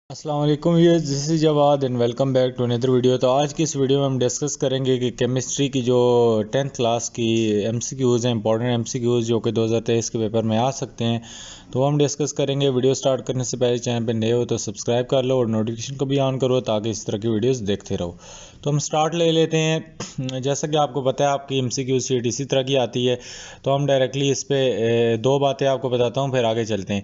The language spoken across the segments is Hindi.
अस्सलाम वालेकुम, ये this is Jawad and welcome back to another video. तो आज की इस वीडियो में हम डिस्कस करेंगे कि केमिस्ट्री की जो 10th क्लास की एमसीक्यूज़ हैं, इंपॉर्टेंट एमसीक्यूज़ जो कि 2023 के पेपर में आ सकते हैं, तो हम डिस्कस करेंगे। वीडियो स्टार्ट करने से पहले चैनल पर नए हो तो सब्सक्राइब कर लो और नोटिफिकेशन को भी ऑन करो ताकि इस तरह की वीडियोज़ देखते रहो। तो हम स्टार्ट ले लेते हैं। जैसा कि आपको पता है आपकी एमसीक्यू शीट इसी तरह की आती है, तो हम डायरेक्टली इस पर दो बातें आपको बताता हूँ, फिर आगे चलते हैं।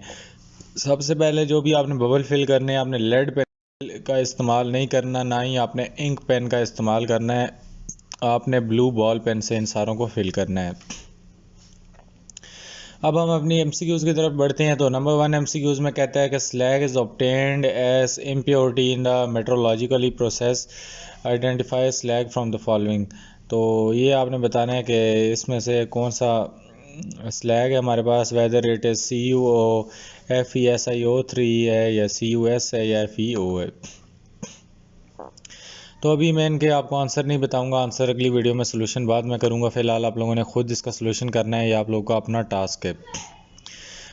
सबसे पहले जो भी आपने बबल फिल करने हैं, आपने लेड पेन का इस्तेमाल नहीं करना, ना ही आपने इंक पेन का इस्तेमाल करना है। आपने ब्लू बॉल पेन से इन सारों को फिल करना है। अब हम अपनी एमसीक्यूज़ की तरफ बढ़ते हैं। तो नंबर 1 एमसीक्यूज़ में कहता है कि slag is obtained as impurity in the metallurgically process, identify slag from the following. तो ये आपने बताना है कि इसमें से कौन सा स्लैग है हमारे पास, whether it is CuO FeSiO3 है या CuS है या FeO है। तो अभी मैं इनके आपको आंसर नहीं बताऊंगा, आंसर अगली वीडियो में सोल्यूशन बाद में करूंगा। फिलहाल आप लोगों ने खुद इसका सोल्यूशन करना है, ये आप लोगों का अपना टास्क है।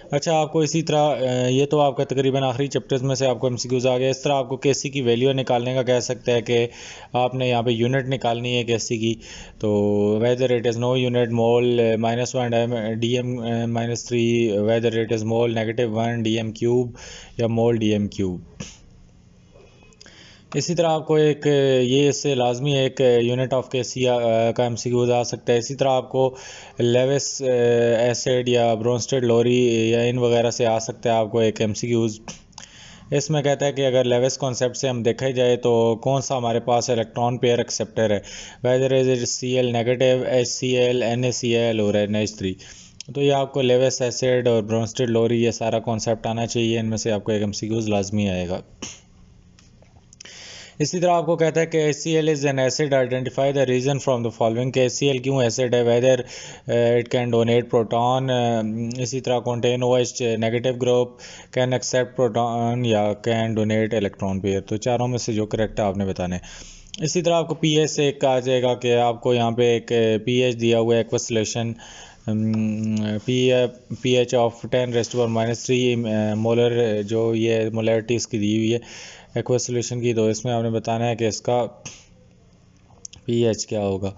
अच्छा, आपको इसी तरह ये तो आपका तकरीबन आखिरी चैप्टर्स में से आपको एमसीक्यूज आ गया। इस तरह आपको केसी की वैल्यू निकालने का कह सकता है कि आपने यहाँ पे यूनिट निकालनी है केसी की। तो whether it is no unit, mole -1 DM -3, whether it is mole -1 DM cube या मोल DM क्यूब। इसी तरह आपको एक ये इससे लाजमी है, एक यूनिट ऑफ केसी का एमसीक्यूज आ सकता है। इसी तरह आपको लेविस एसिड या ब्रोंस्टेड लोरी या इन वगैरह से आ सकता है आपको एक एमसीक्यूज। इसमें कहता है कि अगर लेविस कॉन्सेप्ट से हम देखा जाए तो कौन सा हमारे पास इलेक्ट्रॉन पेयर एक्सेप्टर है, whether is it Cl negative, HCl, NaCl और NH3। तो ये आपको लेविस एसिड और ब्रोंस्टेड लोरी ये सारा कॉन्सेप्ट आना चाहिए, इनमें से आपको एक एमसीक्यूज लाजमी आएगा। इसी तरह आपको कहता है कि HCl is an acid, identify the reason from the following. के HCl क्यों एसिड है, whether it can donate proton, इसी तरह contain OH negative group, can accept proton या कैन डोनेट इलेक्ट्रॉन पेयर। तो चारों में से जो करेक्ट है आपने बताना है। इसी तरह आपको पीएच से एक आ जाएगा कि आपको यहाँ पे एक पीएच दिया हुआ है, aqueous solution pH of 10⁻³ molar, जो ये मोलरिटी इसकी दी हुई है एक्वस सोल्यूशन की। तो इसमें आपने बताना है कि इसका पीएच क्या होगा।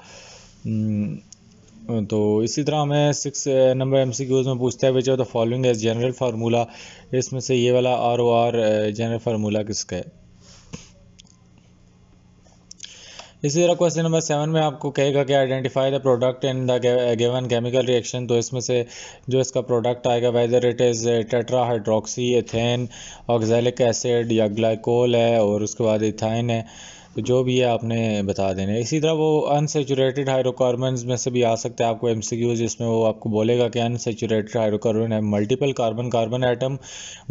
तो इसी तरह हमें 6 नंबर एमसीक्यूज में पूछता है which of the following as general formula. इसमें से ये वाला ROR जनरल फार्मूला किसका है। इसी तरह क्वेश्चन नंबर 7 में आपको कहेगा कि identify the product in the given chemical reaction. तो इसमें से जो इसका प्रोडक्ट आएगा, weather it is tetra hydroxy ethane, oxalic acid या ग्लाइकोल है और उसके बाद इथाइन है। तो जो भी है आपने बता देना है। इसी तरह वो अनसेचुरेटेड हाइड्रोकार्बन्स में से भी आ सकता है आपको एमसीक्यूज, जिसमें वो आपको बोलेगा कि अनसेचुरेटेड हाइड्रोकार्बन है multiple carbon atom,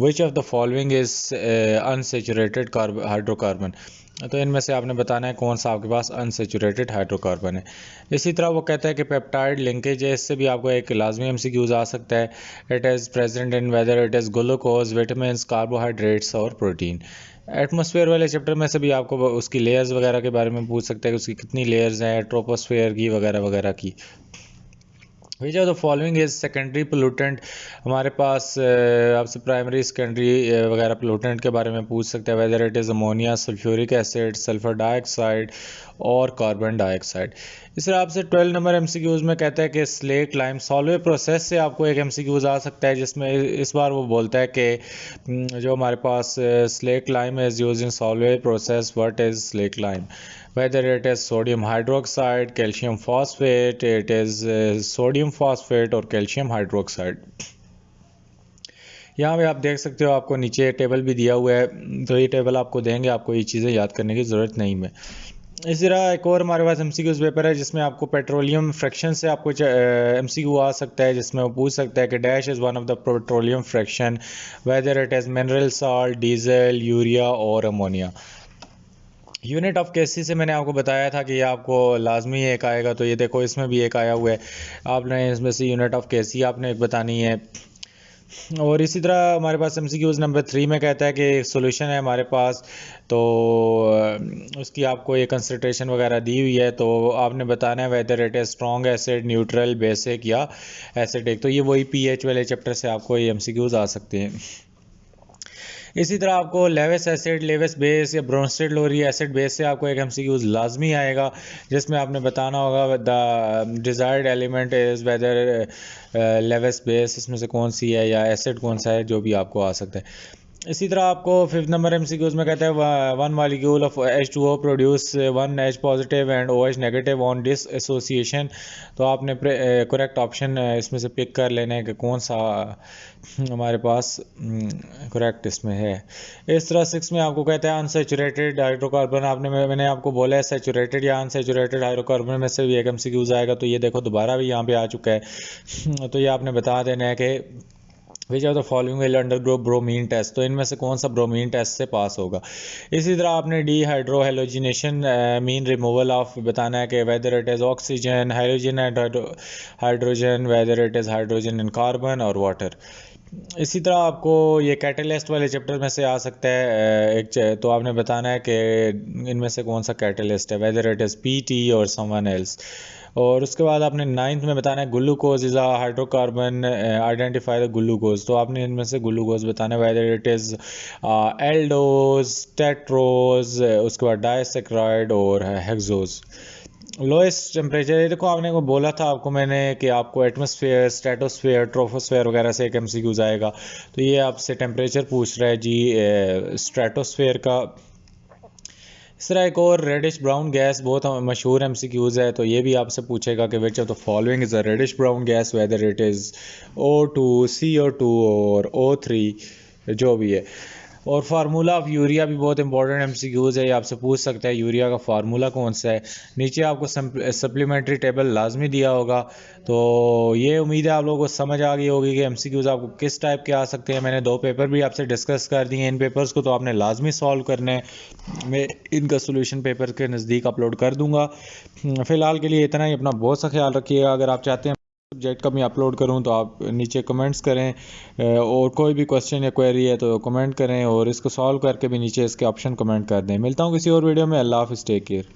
which of the following is unsaturated hydrocarbon. तो इनमें से आपने बताना है कौन सा आपके पास अनसेचुरेटेड हाइड्रोकार्बन है। इसी तरह वो कहता है कि पेप्टाइड लिंकेज है, इससे भी आपको एक लाजमी एमसीक्यूज आ सकता है। It is present in weather it is glucose, vitamin, carbohydrates और प्रोटीन। एटमॉस्फेयर वाले चैप्टर में से भी आपको उसकी लेयर्स वगैरह के बारे में पूछ सकते हैं कि उसकी कितनी लेयर्स हैं, ट्रोपोस्फेयर की वगैरह वगैरह की। विच of the following is secondary pollutant. हमारे पास आपसे प्राइमरी सेकेंडरी वगैरह पोलूटेंट के बारे में पूछ सकते हैं, weather it is ammonia, sulphuric acid, sulphur dioxide और कार्बन डाइऑक्साइड। इस तरह आपसे 12 नंबर एमसीक्यूज में कहता है कि स्लेट लाइम सॉल्वे प्रोसेस से आपको एक एमसीक्यूज आ सकता है, जिसमें इस बार वो बोलता है कि जो हमारे पास slate lime is use in Solvay process, what is slate lime, whether it is sodium hydroxide, calcium phosphate, it is sodium phosphate और calcium hydroxide। यहाँ पे आप देख सकते हो, आपको नीचे टेबल भी दिया हुआ है, तो ये टेबल आपको देंगे, आपको ये चीज़ें याद करने की ज़रूरत नहीं है। इसी तरह एक और हमारे पास एमसीक्यूज पेपर है जिसमें आपको पेट्रोलियम फ्रैक्शन से आपको एमसीक्यू आ सकता है, जिसमें वो पूछ सकता है कि dash is one of the petroleum fraction, weather it is mineral salt, diesel, urea और अमोनिया। यूनिट ऑफ केसी से मैंने आपको बताया था कि ये आपको लाजमी एक आएगा, तो ये देखो इसमें भी एक आया हुआ है। आपने इसमें से यूनिट ऑफ केसी आपने एक बतानी है। और इसी तरह हमारे पास एमसीक्यूज नंबर 3 में कहता है कि एक सोल्यूशन है हमारे पास, तो उसकी आपको ये कंसंट्रेशन वगैरह दी हुई है, तो आपने बताना है whether it is strong acid, neutral, basic या एसिडिक। तो ये वही पीएच वाले चैप्टर से आपको ये एमसीक्यूज आ सकते हैं। इसी तरह आपको लेविस एसिड, लेविस बेस या ब्रोंस्टेड लोरी एसिड बेस से आपको एक MCQ लाजमी आएगा, जिसमें आपने बताना होगा the desired element is whether Lewis base इसमें से कौन सी है या एसिड कौन सा है, जो भी आपको आ सकता है। इसी तरह आपको 5th नंबर MCQs में कहता है one molecule of H2O produce 1 H positive and OH negative on dissociation. तो आपने करेक्ट ऑप्शन इसमें से पिक कर लेना है कि कौन सा हमारे पास करेक्ट इसमें है। इस तरह 6 में आपको कहता है अनसेचुरेटेड हाइड्रोकार्बन। मैंने आपको बोला है सेचुरेटेड या अनसेचुरेटेड हाइड्रोकार्बन में से भी एक MCQs आएगा, तो ये देखो दोबारा भी यहाँ पे आ चुका है। तो ये आपने बता देना है कि which of the following will undergo bromine test, तो इनमें से कौन सा ब्रोमीन टेस्ट से पास होगा। इसी तरह आपने D hydro halogenation mean removal of बताना है कि weather it is oxygen, hydrogen and hydrogen, weather it is hydrogen and carbon और वाटर। इसी तरह आपको ये कैटलिस्ट वाले चैप्टर में से आ सकता है तो आपने बताना है कि इनमें से कौन सा कैटलिस्ट है, वेदर इट इज़ PT और समवन एल्स। और उसके बाद आपने 9th में बताना है glucose is a hydrocarbon, identify the glucose. तो आपने इनमें से ग्लूकोज बताना है whether it is aldose, tetrose, उसके बाद डाइसैकराइड और हेक्सोज। लोएस्ट टेम्परेचर, ये देखो आपने को बोला था आपको मैंने कि आपको एटमॉस्फेयर, स्ट्रेटोस्फेयर, ट्रोपोस्फेयर वगैरह से एक MCQs आएगा। तो ये आपसे टेम्परेचर पूछ रहा है जी स्ट्रेटोस्फेयर का। इस तरह एक और रेडिश ब्राउन गैस बहुत मशहूर MCQs है, तो ये भी आपसे पूछेगा कि which of the following is a reddish brown gas, whether it is O2, CO2 और O3, जो भी है। और फार्मूला ऑफ यूरिया भी बहुत इंपॉर्टेंट MCQs है, ये आपसे पूछ सकता है यूरिया का फार्मूला कौन सा है। नीचे आपको सप्लीमेंट्री टेबल लाजमी दिया होगा। तो ये उम्मीद है आप लोगों को समझ आ गई होगी कि MCQs आपको किस टाइप के आ सकते हैं। मैंने 2 पेपर भी आपसे डिस्कस कर दिए, इन पेपर्स को तो आपने लाजमी सॉल्व करना है। मैं इनका सोल्यूशन पेपर के नज़दीक अपलोड कर दूंगा। फ़िलहाल के लिए इतना ही। अपना बहुत सा ख्याल रखिएगा। अगर आप चाहते हैं सब्जेक्ट का मैं अपलोड करूं तो आप नीचे कमेंट्स करें, और कोई भी क्वेश्चन या क्वेरी है तो कमेंट करें, और इसको सॉल्व करके भी नीचे इसके ऑप्शन कमेंट कर दें। मिलता हूं किसी और वीडियो में। अल्लाह हाफ़िज़, टेक केयर।